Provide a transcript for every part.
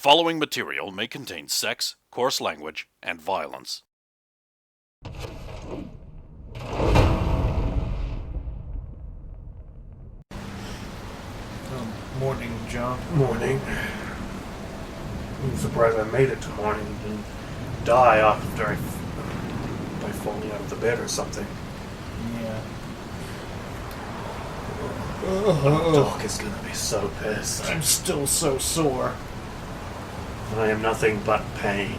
following material may contain sex, coarse language, and violence. Morning, John. Morning. I'm surprised I made it to morning and didn't die after by falling out of the bed or something. Yeah. Doc is gonna be so pissed. I'm still so sore. I am nothing but pain.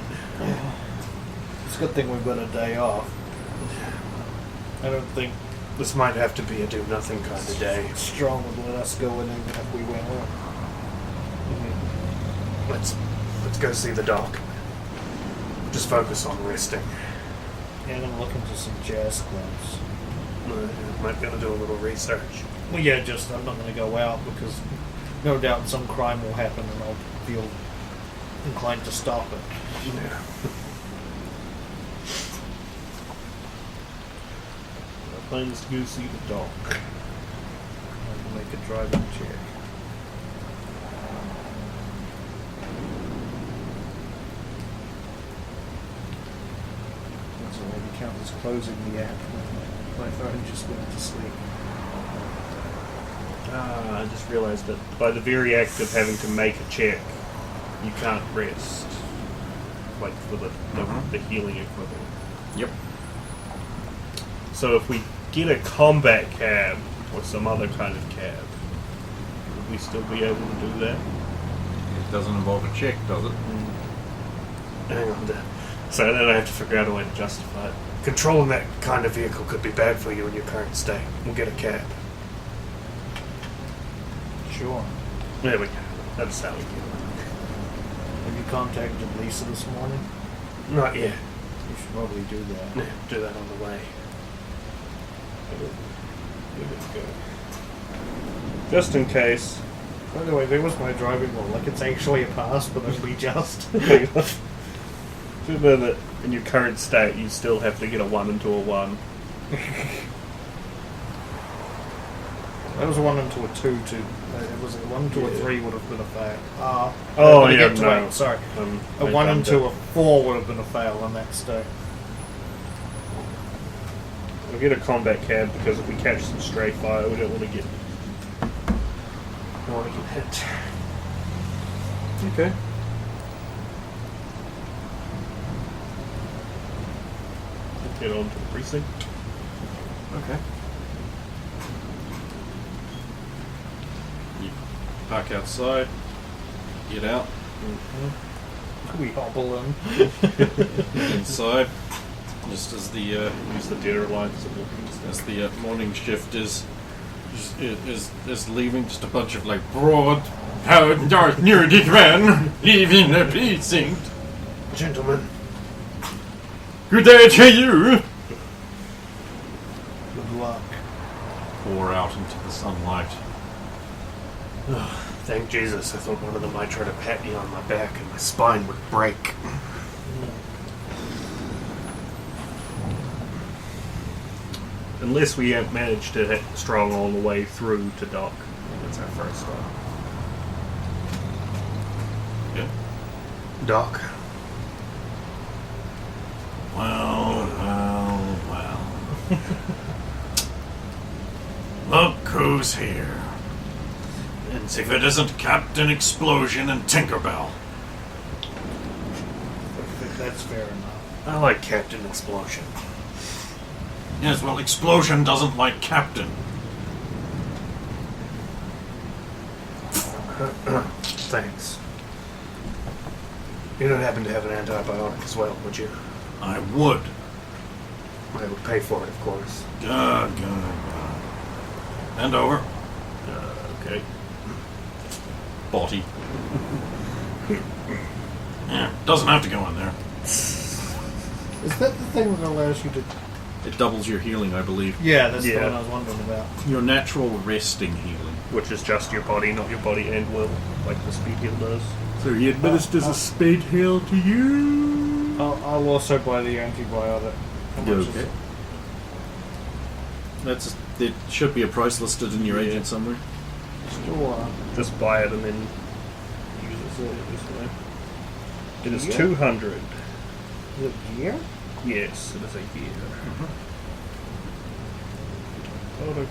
It's a good thing we've got a day off. I don't think This might have to be a do-nothing kind of day. Strong would let us go in even if we went up. Let's go see the doc. Just focus on resting. And I'm looking for some jazz clubs. Might be able to do a little research. Well, yeah, just I'm not going to go out because no doubt some crime will happen and I'll feel inclined to stop it. Yeah. Plans to go see the doc. I'll make a driving check. That's all I count as closing the app. My phone just went to sleep. I just realised that by the very act of having to make a check, you can't rest. Like for the healing equivalent. Yep. So if we get a combat cab or some other kind of cab, would we still be able to do that? It doesn't involve a check, does it? Hang on there. So then I have to figure out a way to justify it. Controlling that kind of vehicle could be bad for you in your current state. We'll get a cab. Sure. There we go. That's how we do Have you contacted Lisa this morning? it. Not yet. You should probably do that. Yeah, do that on the way. Just in case. By the way, there was my driving rule. Like, it's actually a pass, but only just. You know that in your current state, you still have to get a 1 into a 1. That was a 1 into a 2, too. It was a 1 into a 3 would have been a fail. Oh, to yeah, get to no. 8, sorry. A I 1 done into that. a 4 would have been a fail on that state. We'll get a combat cab because if we catch some stray fire, we don't want to get hit. Okay. Get on to the precinct. Okay. You park outside, get out, We hobble in. inside, just as the Use the deader lights. morning shift is leaving. Just a bunch of like broad, proud, dark, nerdy men leaving the precinct. Gentlemen, Good day to you. Good luck. Pour out into the sunlight. thank Jesus. I thought one of them might try to pat me on my back and my spine would break. Unless we have managed to hit strong all the way through to dock. That's our first stop. Yeah. Doc, Well. Look who's here. If it isn't Captain Explosion and Tinkerbell. I think that's fair enough. I like Captain Explosion. Yes, well, Explosion doesn't like Captain. Thanks. You don't happen to have an antibiotic as well, would you? I would. I would pay for it, of course. God. Bend over. Okay. Body. Yeah, doesn't have to go in there. Is that the thing that allows you to... It doubles your healing, I believe. Yeah, that's the Yeah. one I was wondering about. Your natural resting healing. Which is just your body, not your body and will, like the speed heal does. So he administers a speed heal to you. I'll also buy the antibiotic. How much is Okay. it? It should be a price listed in your Yeah. agent somewhere. Sure. Just buy it and then use it this way. It is Gear? 200. Is it gear? Yes, it is a gear. Product.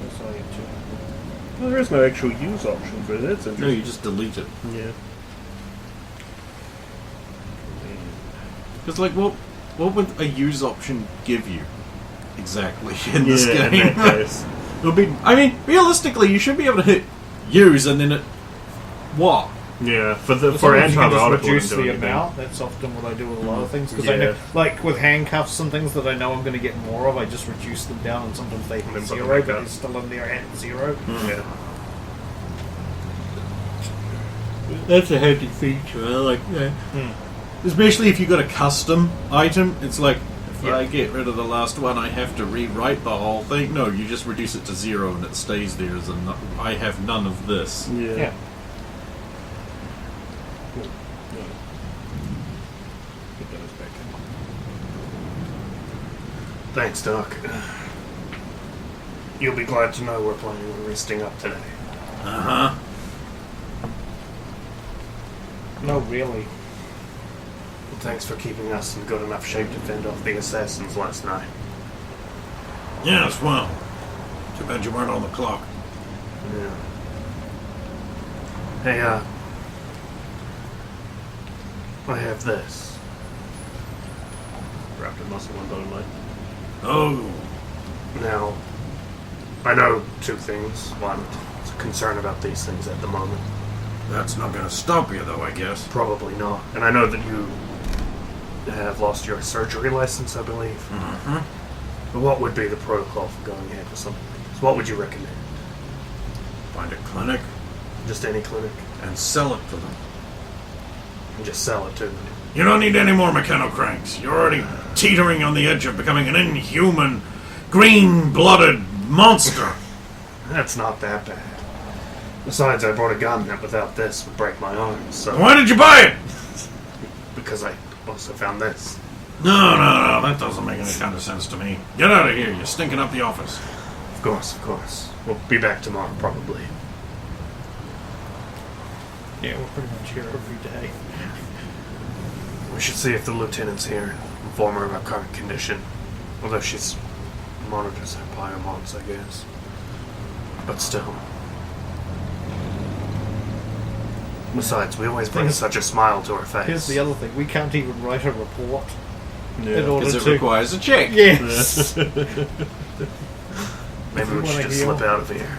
Yes, I am too. Well, there is no actual use option for it. That's interesting. No, you just delete it. Yeah. Because, like, what would a use option give you exactly in this Yeah, game? in that case. It'll be. I mean, realistically, you should be able to hit use and then it. What? Yeah, for As long as you can just antibiotic, reduce wouldn't do the anything. amount. That's often what I do with a lot of things. Because I know, Yeah. like with handcuffs and things that I know I'm going to get more of, I just reduce them down, and sometimes they And hit then put them zero, back but up. it's still in there at zero. Yeah. That's a handy feature. I like that. Especially if you got a custom item, it's like if I get rid of the last one, I have to rewrite the whole thing. No, you just reduce it to zero and it stays there as a. I have none of this. Yeah. Put those back Thanks, Doc. You'll be glad to know we're planning on resting up today. Uh huh. No, really. Well, thanks for keeping us in good enough shape to fend off the assassins last night. Yes, well. Too bad you weren't on the clock. Yeah. Hey, I have this. in. Wrapped in muscle and bone light. Oh. Now, I know two things. One, it's a concern about these things at the moment. That's not going to stop you, though, I guess. Probably not. And I know that you have lost your surgery license, I believe. Mm-hmm. But what would be the protocol for going ahead with something like this? What would you recommend? Find a clinic Just any clinic? and sell it to them. And just sell it to them? You don't need any more mechanocranks. You're already teetering on the edge of becoming an inhuman, green-blooded monster. That's not that bad. Besides, I brought a gun that without this would break my arm, so... Why did you buy it? Because I also found this. No, that doesn't make any kind of sense to me. Get out of here. You're stinking up the office. Of course. We'll be back tomorrow, probably. Yeah, we're pretty much here every day. We should see if the lieutenant's here. Inform her of our current condition. Although she's monitors her biomods, I guess. But still. Besides, we always bring such a smile to her face. Here's the other thing: we can't even write a report in Yeah. order Because it to. requires a check. Yes. Maybe If you we should wanna just heal. slip out of here.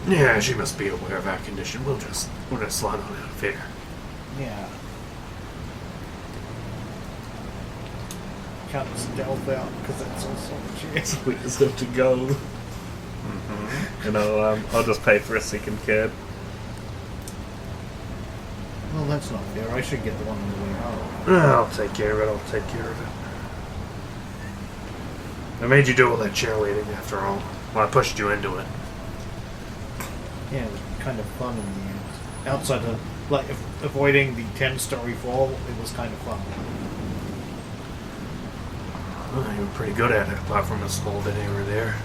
Yeah, she must be aware of our condition. We'll just slide on out of here. Yeah. Can't stealth out because that's also a chance. We just have to go. And I'll just pay for a second cab. Well, that's not fair. I should get the one on the way home. I'll take care of it. I made you do all that cheerleading after all. Well, I pushed you into it. Yeah, it was kind of fun in the end. Outside of, like, avoiding the 10-story fall, it was kind of fun. Well, you were pretty good at it, apart from a small bit here or there.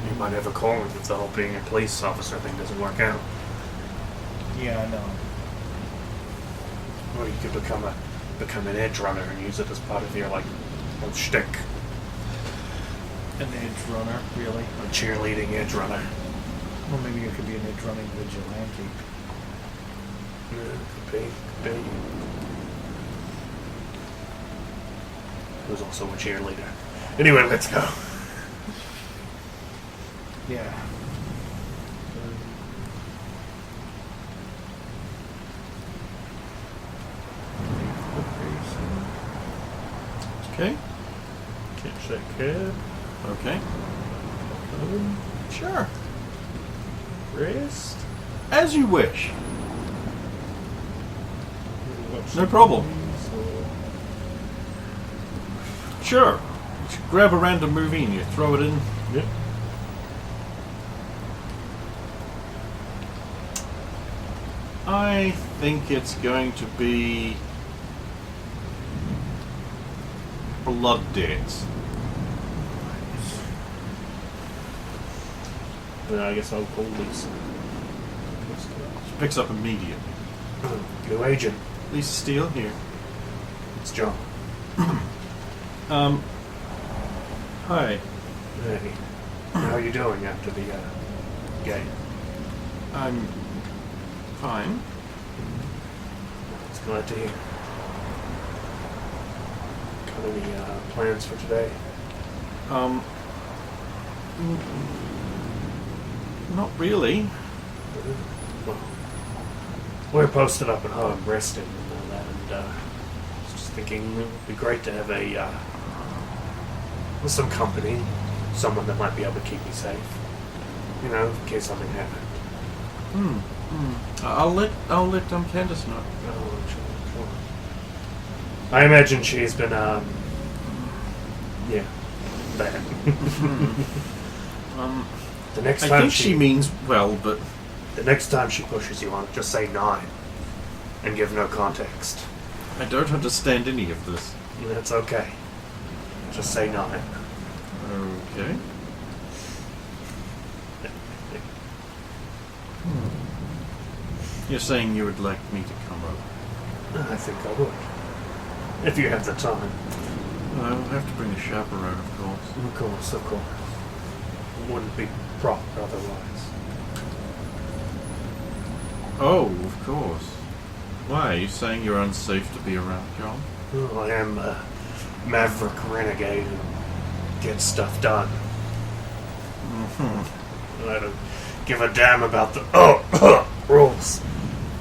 You might have a calling if the whole being a police officer thing doesn't work out. Yeah, I know. Or you could become an edge runner and use it as part of your, like, whole shtick. An edge runner, really. A cheerleading edge runner. Or maybe you could be an edge running vigilante. Yeah, could be. Who's also a cheerleader. Anyway, let's go. Yeah. Okay. Catch that cab. Okay. Sure. Rest. As you wish. No problem. Sure. Just grab a random movie and you throw it in. Yep. I think it's going to be Blood Debts. Then I guess I'll call Lisa. She picks up immediately. New agent. Lisa Steele here. It's John. Hi. Hey. How are you doing after the game? I'm fine. It's glad to hear. Got any plans for today? Not really. Well, we're posted up at home, resting and all that, and I was just thinking it would be great to have with some company, someone that might be able to keep me safe. You know, in case something happened. I'll let Candace know. Oh, sure. I imagine she's been, bad. The next I time think she means well, but the next time she pushes you on it, just say 9 and give no context. I don't understand any of this. That's okay. Just say 9. Okay. You're saying you would like me to come over? I think I would. If you have the time. I will have to bring a chaperone, of course. Of course, of course. It wouldn't be proper otherwise. Oh, of course. Why? Are you saying you're unsafe to be around, John? Oh, I am a maverick renegade who gets stuff done. I don't give a damn about the rules.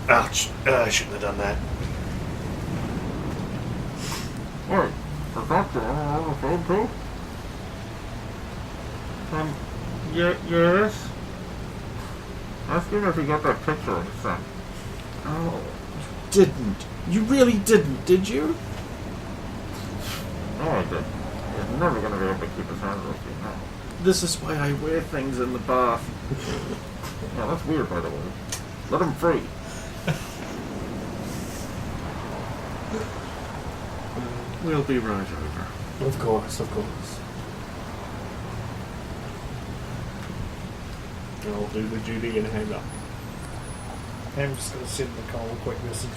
Ouch. I shouldn't have done that. Wait, is that the on the phone too? Yes. Ask him if he got that picture of his son. Oh, you didn't. You really didn't, did you? No, I didn't. He's never going to be able to keep his hands off you now. This is why I wear things in the bath. Yeah, that's weird, by the way. Let him free. We'll be right over. Of course, of course. I'll do the duty and hang up. I'm just going to send Nicole a quick message.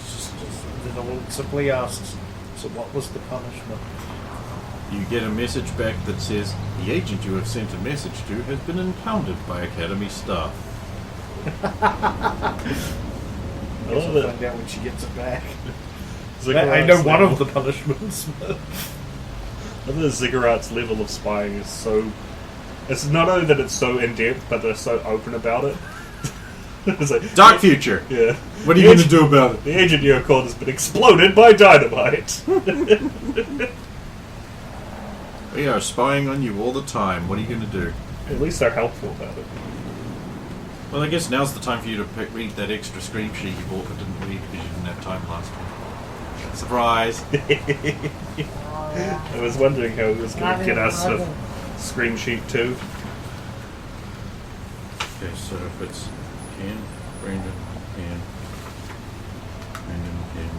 Then I will simply ask, so what was the punishment? You get a message back that says, the agent you have sent a message to has been impounded by Academy staff. I guess I'll find out when she gets it back. I know one of the punishments. I think the Ziggurat's level of spying is so... It's not only that it's so in-depth, but they're so open about it. It's like, Dark future! Yeah. What are you going to do about it? The agent you have called has been exploded by dynamite. We are spying on you all the time. What are you going to do? At least they're helpful about it. Well, I guess now's the time for you to read that extra scream sheet you bought but didn't read because you didn't have time last week. Surprise! I was wondering how it was going to get us a screen sheet too. Okay, so if it's Ken, Brandon, Ken,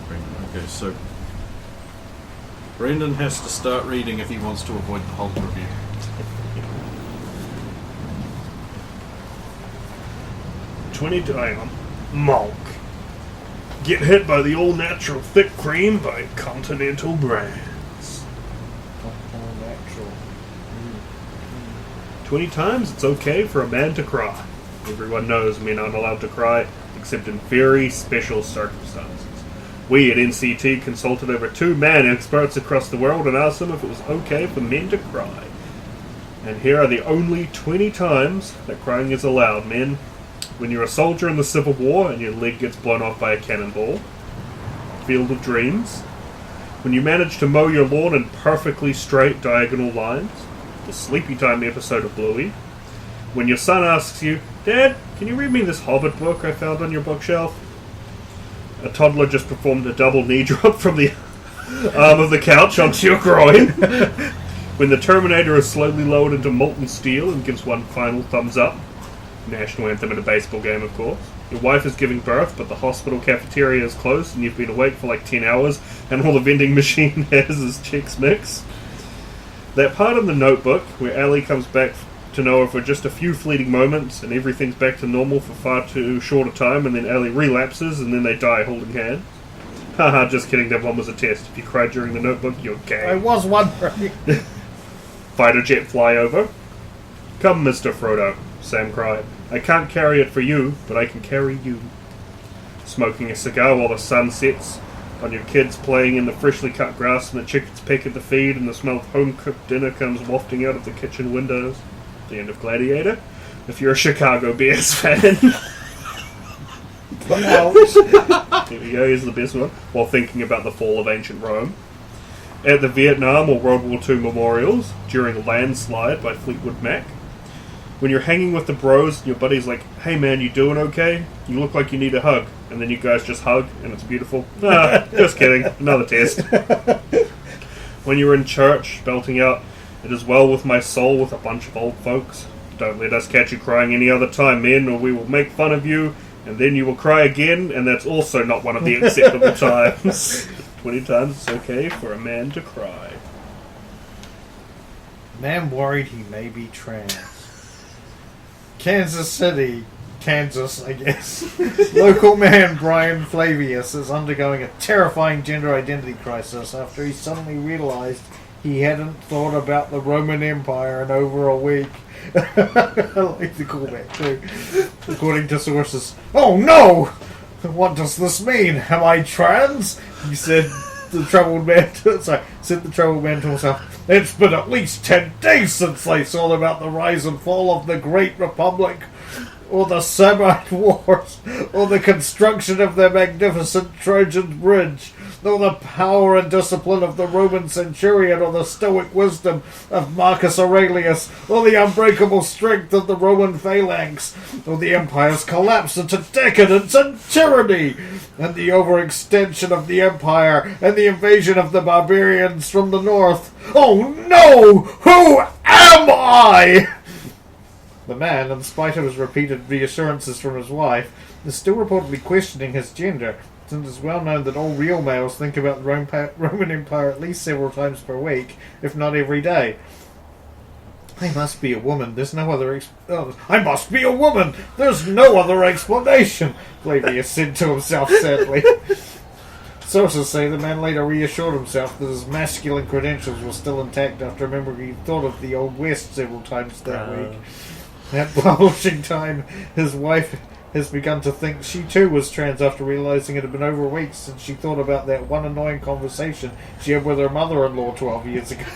Brandon. Okay, so Brendan has to start reading if he wants to avoid the Hulk review. $20 Malk. Get hit by the all-natural thick cream by Continental Brands. All natural. 20 times it's okay for a man to cry. Everyone knows men aren't allowed to cry, except in very special circumstances. We at NCT consulted over 2 man experts across the world and asked them if it was okay for men to cry. And here are the only 20 times that crying is allowed, men. When you're a soldier in the Civil War and your leg gets blown off by a cannonball. Field of Dreams. When you manage to mow your lawn in perfectly straight diagonal lines. The Sleepy Time episode of Bluey. When your son asks you, Dad, can you read me this Hobbit book I found on your bookshelf? A toddler just performed a double knee drop from the arm of the couch onto your groin. When the Terminator is slowly lowered into molten steel and gives one final thumbs up. National anthem at a baseball game, of course. Your wife is giving birth, but the hospital cafeteria is closed and you've been awake for like 10 hours and all the vending machine has is Chex Mix. That part in the Notebook where Ellie comes back to know if we're just a few fleeting moments and everything's back to normal for far too short a time, and then Ellie relapses and then they die holding hands. Haha, just kidding, that one was a test. If you cried during the Notebook, you're gay. I was wondering. Fighter jet flyover. Come, Mr. Frodo, Sam cried. I can't carry it for you, but I can carry you. Smoking a cigar while the sun sets, on your kids playing in the freshly cut grass and the chickens peck at the feed and the smell of home-cooked dinner comes wafting out of the kitchen windows. The end of Gladiator. If you're a Chicago Bears fan. Here we go, here's the best one. While thinking about the fall of ancient Rome. At the Vietnam or World War II memorials, during a landslide by Fleetwood Mac. When you're hanging with the bros and your buddy's like, hey man, you doing okay? You look like you need a hug. And then you guys just hug and it's beautiful. Ah, just kidding. Another test. When you were in church, belting out, it is well with my soul with a bunch of old folks. Don't let us catch you crying any other time, men, or we will make fun of you, and then you will cry again, and that's also not one of the acceptable times. 20 times it's okay for a man to cry. Man worried he may be trans. Kansas City, Kansas, I guess. Local man Brian Flavius is undergoing a terrifying gender identity crisis after he suddenly realized he hadn't thought about the Roman Empire in over a week. I like the callback too. According to sources, oh no! What does this mean? Am I trans? He said. The troubled man to himself, it's been at least 10 days since I saw about the rise and fall of the Great Republic, or the Samnite Wars, or the construction of their magnificent Trojan Bridge, or the power and discipline of the Roman centurion, or the stoic wisdom of Marcus Aurelius, or the unbreakable strength of the Roman phalanx, or the empire's collapse into decadence and tyranny, and the overextension of the empire, and the invasion of the barbarians from the north. Oh no! Who am I? The man, in spite of his repeated reassurances from his wife, is still reportedly questioning his gender, since it's well known that all real males think about the Roman Empire at least several times per week, if not every day. I must be a woman. There's no other I must be a woman! There's no other explanation! Flavius said to himself sadly. Sources say the man later reassured himself that his masculine credentials were still intact after remembering he thought of the Old West several times that week. At publishing time, his wife has begun to think she too was trans after realizing it had been over a week since she thought about that one annoying conversation she had with her mother-in-law 12 years ago.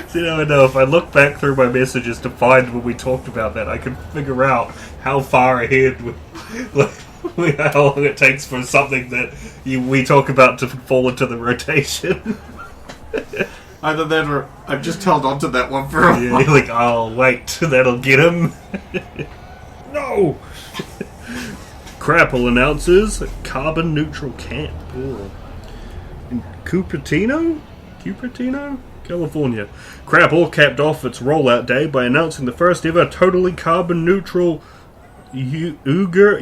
See, I know if I look back through my messages to find when we talked about that, I can figure out how far ahead, how long it takes for something that we talk about to fall into the rotation. Either that or I've just held on to that one for a while. You're like, oh, wait, that'll get him. No! Crapple announces a carbon-neutral camp. Ooh. In Cupertino, California. Crapple capped off its rollout day by announcing the first ever totally carbon-neutral Uyghur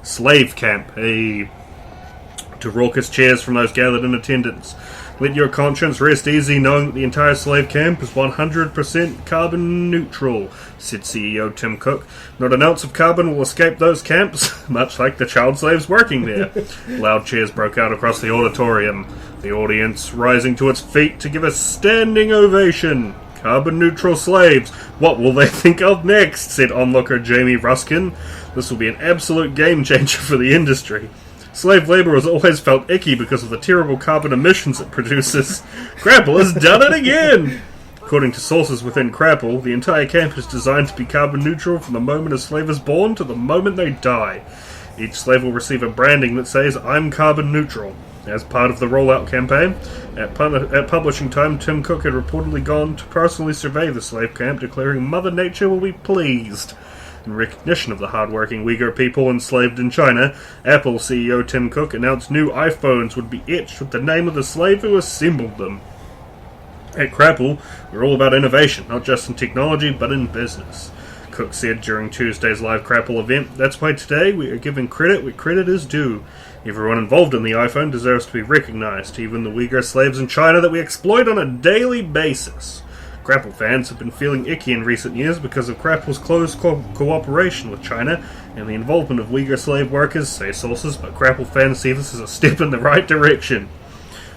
slave camp. To raucous cheers from those gathered in attendance. Let your conscience rest easy knowing that the entire slave camp is 100% carbon neutral, said CEO Tim Cook. Not an ounce of carbon will escape those camps, much like the child slaves working there. Loud cheers broke out across the auditorium, the audience rising to its feet to give a standing ovation. Carbon neutral slaves, what will they think of next? Said onlooker Jamie Ruskin. This will be an absolute game changer for the industry. Slave labour has always felt icky because of the terrible carbon emissions it produces. Crapple has done it again! According to sources within Crapple, the entire camp is designed to be carbon neutral from the moment a slave is born to the moment they die. Each slave will receive a branding that says, I'm carbon neutral. As part of the rollout campaign, at publishing time, Tim Cook had reportedly gone to personally survey the slave camp, declaring Mother Nature will be pleased. In recognition of the hard-working Uyghur people enslaved in China, Apple CEO Tim Cook announced new iPhones would be etched with the name of the slave who assembled them. At Crapple, we're all about innovation, not just in technology, but in business. Cook said during Tuesday's live Crapple event, that's why today we are giving credit where credit is due. Everyone involved in the iPhone deserves to be recognized, even the Uyghur slaves in China that we exploit on a daily basis. Grapple fans have been feeling icky in recent years because of Grapple's close cooperation with China and the involvement of Uyghur slave workers, say sources, but Grapple fans see this as a step in the right direction.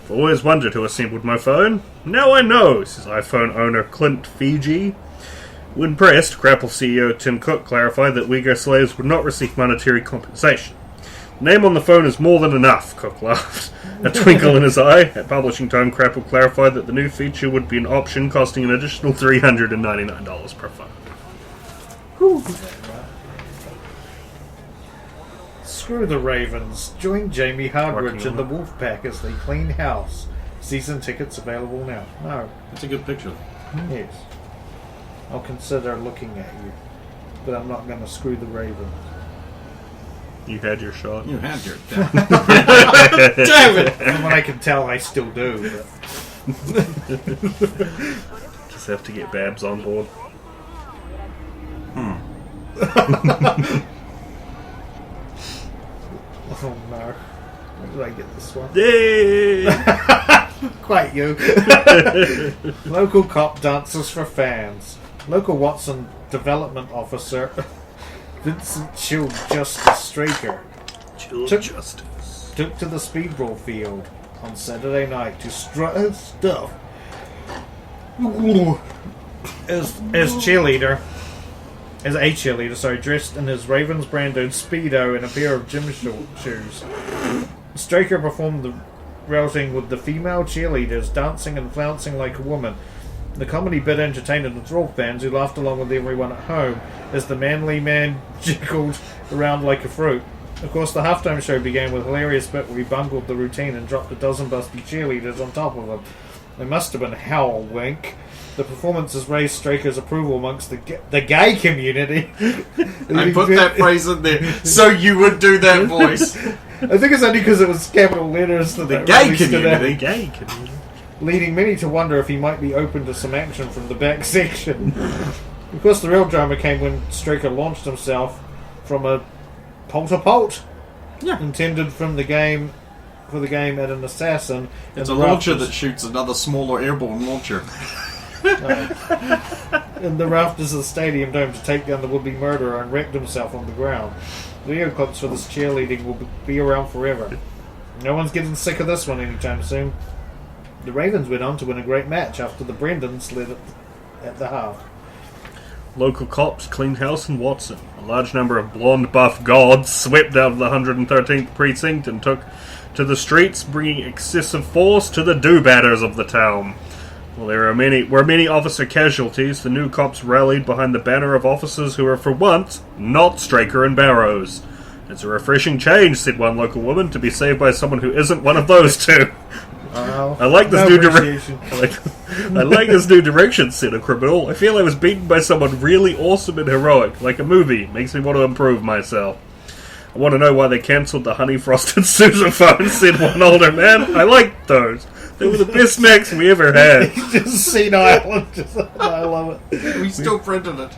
I've always wondered who assembled my phone. Now I know, says iPhone owner Clint Fiji. When pressed, Grapple CEO Tim Cook clarified that Uyghur slaves would not receive monetary compensation. The name on the phone is more than enough, Cook laughed. A twinkle in his eye. At publishing time, Grapple clarified that the new feature would be an option costing an additional $399 per phone. Whew. Screw the Ravens. Join Jamie Hardridge and the Wolfpack as they clean house. Season tickets available now. No. That's a good picture. Yes. I'll consider looking at you. But I'm not going to screw the Ravens. You had your shot. You had your Damn it! From what I can tell, I still do. But. Just have to get Babs on board. Oh no. Where did I get this one? Yay! Quite you. Local cop dances for fans. Local Watson Development Officer Vincent Chill Justice Straker took to the speedball field on Saturday night to strut his stuff as a cheerleader, dressed in his Ravens branded Speedo and a pair of gym shoes. Straker performed the routing with the female cheerleaders, dancing and flouncing like a woman. The comedy bit entertained and enthralled fans who laughed along with everyone at home as the manly man jiggled around like a fruit. Of course, the halftime show began with a hilarious bit where he bungled the routine and dropped a dozen busty cheerleaders on top of him. They must have been howl wink. The performances raised Straker's approval amongst the gay community. I put that phrase in there so you would do that voice. I think it's only because it was capital letters that The that gay really stood out. community. Leading many to wonder if he might be open to some action from the back section. Of course, the real drama came when Straker launched himself from a pole-to-pole intended for the game at an assassin. It's a launcher that shoots another smaller airborne launcher. In the rafters of the stadium dome to take down the would-be murderer and wrecked himself on the ground. Video clips for this cheerleading will be around forever. No one's getting sick of this one anytime soon. The Ravens went on to win a great match after the Brendans led at the half. Local cops cleaned house in Watson. A large number of blonde buff gods swept out of the 113th precinct and took to the streets, bringing excessive force to the do-batters of the town. While there were many officer casualties, the new cops rallied behind the banner of officers who are, for once, not Straker and Barrows. It's a refreshing change, said one local woman, to be saved by someone who isn't one of those two. I like this new direction. I like this new direction, said a criminal. I feel I was beaten by someone really awesome and heroic, like a movie. Makes me want to improve myself. I want to know why they cancelled the honey frosted sousaphone, said one older man. I liked those. They were the best snacks we ever had. Just senile. I love it. We still printed it.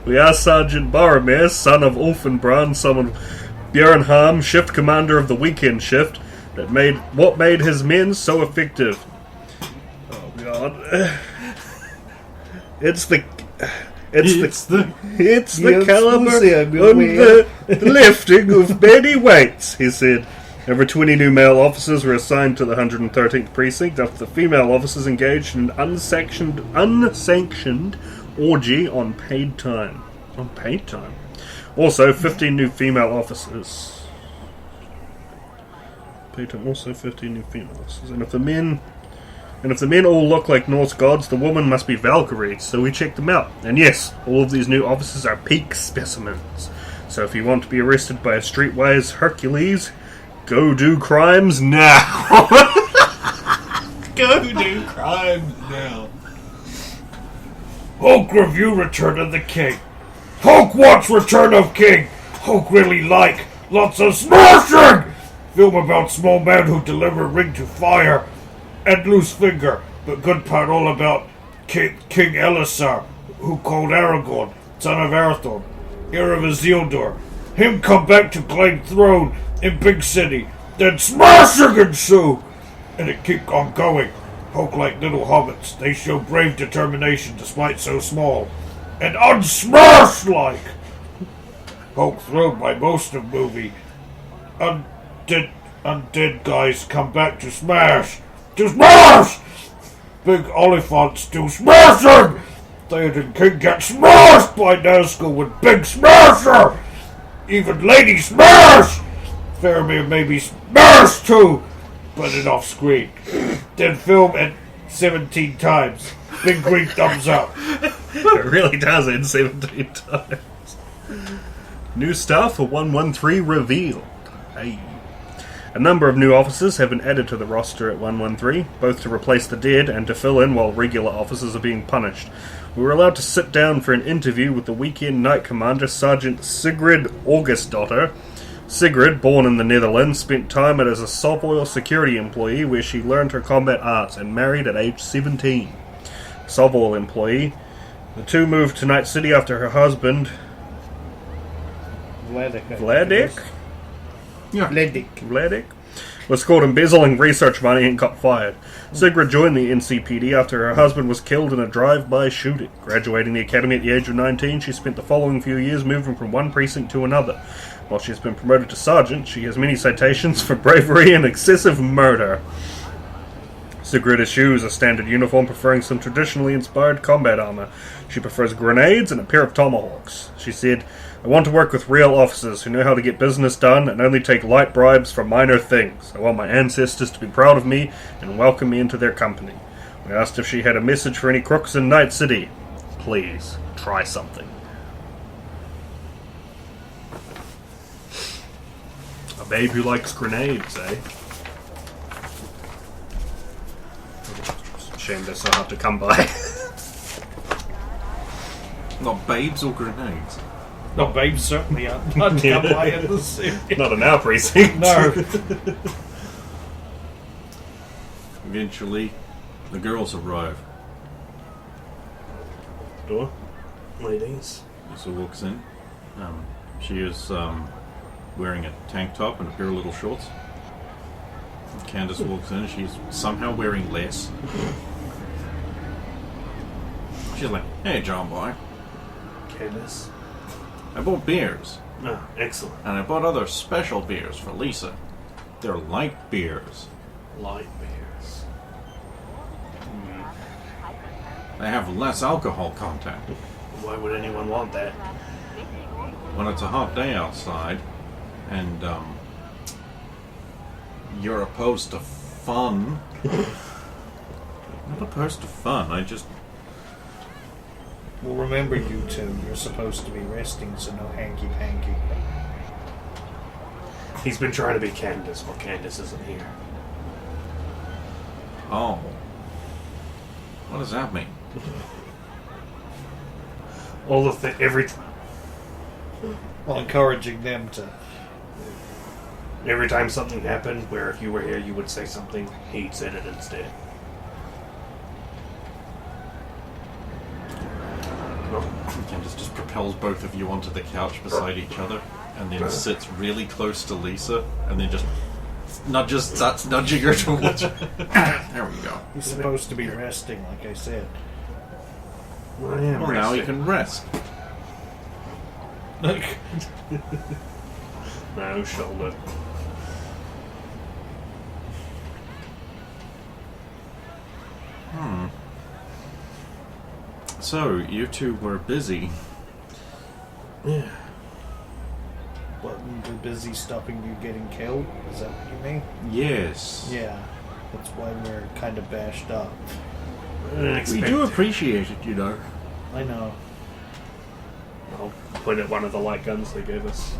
We asked Sergeant Boromir, son of Ulfenbrand, son of Björnharm, shift commander of the weekend shift, what made his men so effective. Oh God! It's the caliber on the lifting of many weights, he said. Over 20 new male officers were assigned to the 113th precinct after the female officers engaged in an unsanctioned orgy on paid time. Also, 15 new female officers. Also 15 new female officers. And if the men all look like Norse gods, the woman must be Valkyrie, so we checked them out. And yes, all of these new officers are peak specimens. So if you want to be arrested by a streetwise Hercules, go do crimes now. Go do crimes now. Hulk review Return of the King. Hulk watch Return of King. Hulk really like lots of smashing. Film about small man who deliver ring to fire and loose finger, but good part all about King Elisar, who called Aragorn, son of Arathorn, heir of Isildur. Him come back to claim throne in big city, then smashing ensue, and it keep on going. Hulk like little hobbits, they show brave determination despite so small. And unsmash-like! Hulk thrilled by most of movie. Undead guys come back to smash! To smash! Big Oliphants do smashing! Theoden King gets smashed by Nazgul with Big Smasher! Even Lady Smash! Faramir may be smashed too, but it off screen. Then film it 17 times. Big green thumbs up. It really does end 17 times. New staff for 113 revealed. Hey. A number of new officers have been added to the roster at 113, both to replace the dead and to fill in while regular officers are being punished. We were allowed to sit down for an interview with the weekend night commander, Sergeant Sigrid Augustdotter. Sigrid, born in the Netherlands, spent time as a Sovoil security employee where she learned her combat arts and married at age 17. Sovoil employee. The two moved to Night City after her husband, Vladik? Yeah. Vladik was caught embezzling research money and got fired. Sigrid joined the NCPD after her husband was killed in a drive-by shooting. Graduating the academy at the age of 19, she spent the following few years moving from one precinct to another. While she has been promoted to sergeant, she has many citations for bravery and excessive murder. Sigrid eschews a standard uniform, preferring some traditionally inspired combat armor. She prefers grenades and a pair of tomahawks. She said, "I want to work with real officers who know how to get business done and only take light bribes for minor things. I want my ancestors to be proud of me and welcome me into their company." We asked if she had a message for any crooks in Night City. Please, try something. A babe who likes grenades, eh? Shame they're so hard to come by. Not babes or grenades. No, babes certainly aren't. Not come by in the city. Not in our precinct. No. Eventually, the girls arrive. Door. Ladies. Lisa walks in. She is wearing a tank top and a pair of little shorts. Candace walks in. She's somehow wearing less. She's like, "Hey, John boy. Candace. I bought beers. Oh, excellent. And I bought other special beers for Lisa. They're light beers. Light beers. They have less alcohol content. Why would anyone want that? When it's a hot day outside, and you're opposed to fun. Not opposed to fun. I just... Well, remember you two. You're supposed to be resting, so no hanky-panky. He's been trying to be Candace while Candace isn't here. Oh. What does that mean? All of the Well, encouraging them to... every time something happened where if you were here you would say something, he said it instead. Candace just propels both of you onto the couch beside each other, and then sits really close to Lisa, and then just starts nudging her towards her. There we go. He's supposed to be resting, like I said. I am Well, now you can rest. No shoulder. So, you two were busy. Yeah. What, they're busy stopping you getting killed? Is that what you mean? Yes. Yeah. That's why we're kind of bashed up. We do appreciate it, you know. I know. I'll point at one of the light guns they gave us.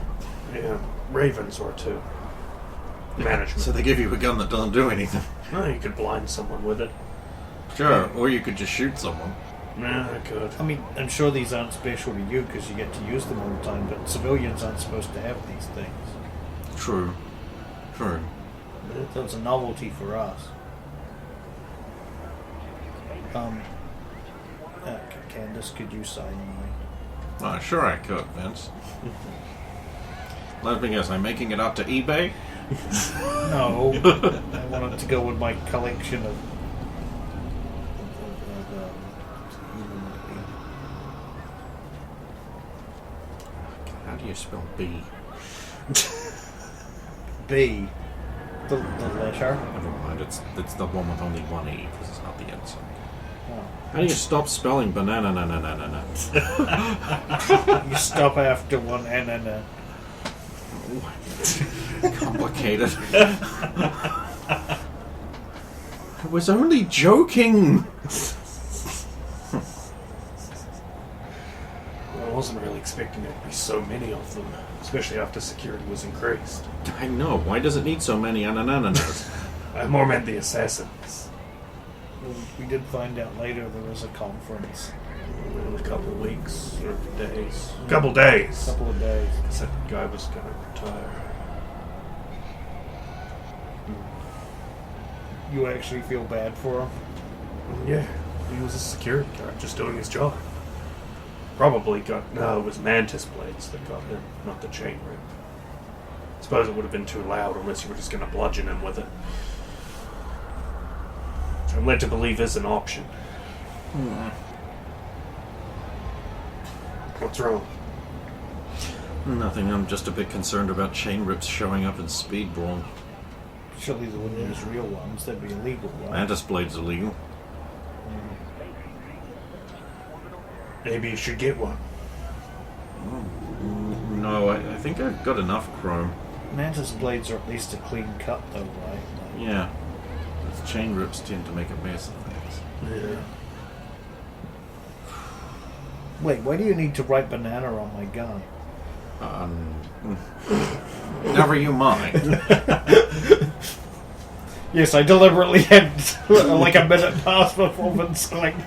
Yeah, Ravens or two. Management. So they give you a gun that doesn't do anything. Oh, you could blind someone with it. Sure, or you could just shoot someone. Yeah, I could. I mean, I'm sure these aren't special to you because you get to use them all the time, but civilians aren't supposed to have these things. True. True. So it's a novelty for us. Candace, could you sign mine? Sure I could, Vince. Let me guess, I'm making it up to eBay? No. I wanted to go with my collection of do you spell B? B. The letter. Never mind, it's the one with only one E, because it's not the ensign. Oh. How do you stop spelling banana? You stop after one N and a. Complicated. I was only joking. I wasn't really expecting there to be so many of them, especially after security was increased. I know. Why does it need so many anananas? I more meant the assassins. We did find out later there was a conference. In a couple of weeks or days. Couple days. Couple of days. Said the guy was going to retire. You actually feel bad for him? Yeah, he was a security guard, just doing his job. Probably got... No, it was mantis blades that got him, not the chain rip. Suppose it would have been too loud unless you were just going to bludgeon him with it. Which I'm led to believe is an option. What's wrong? Nothing. I'm just a bit concerned about chain rips showing up in Speedball. Surely they wouldn't use real ones. That'd be illegal, right? Mantis blade's illegal. Maybe you should get one. No, I think I've got enough chrome. Mantis blades are at least a clean cut, though, right? Yeah. Those chain rips tend to make a mess of things. Yeah. Wait, why do you need to write banana on my gun? Never you mind. Yes, I deliberately had like a minute pass before Vince clicked.